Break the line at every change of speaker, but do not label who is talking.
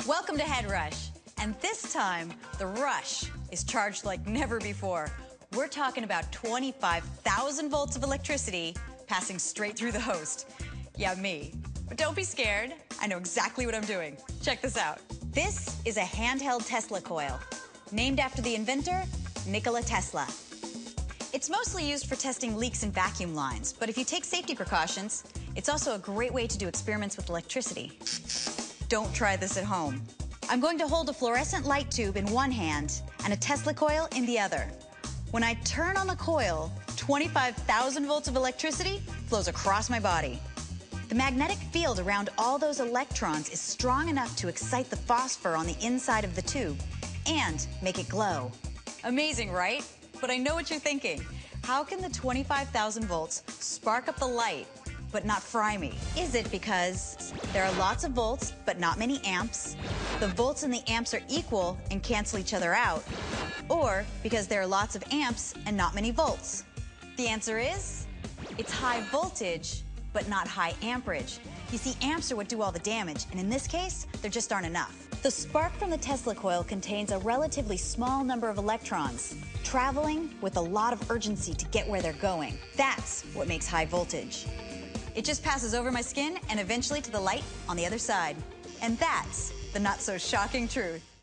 Welcome to Head Rush. And this time, the rush is charged like never before. We're talking about 25,000 volts of electricity passing straight through the host. Yeah, me. But don't be scared. I know exactly what I'm doing. Check this out. This is a handheld Tesla coil, named after the inventor, Nikola Tesla. It's mostly used for testing leaks in vacuum lines, but if you take safety precautions, it's also a great way to do experiments with electricity. Don't try this at home. I'm going to hold a fluorescent light tube in one hand and a Tesla coil in the other. When I turn on the coil, 25,000 volts of electricity flows across my body. The magnetic field around all those electrons is strong enough to excite the phosphor on the inside of the tube and make it glow. Amazing, right? But I know what you're thinking. How can the 25,000 volts spark up the light but not fry me? Is it because there are lots of volts but not many amps, the volts and the amps are equal and cancel each other out, or because there are lots of amps and not many volts? The answer is, it's high voltage but not high amperage. You see, amps are what do all the damage, and in this case, there just aren't enough. The spark from the Tesla coil contains a relatively small number of electrons, traveling with a lot of urgency to get where they're going. That's what makes high voltage. It just passes over my skin and eventually to the light on the other side. And that's the not-so-shocking truth.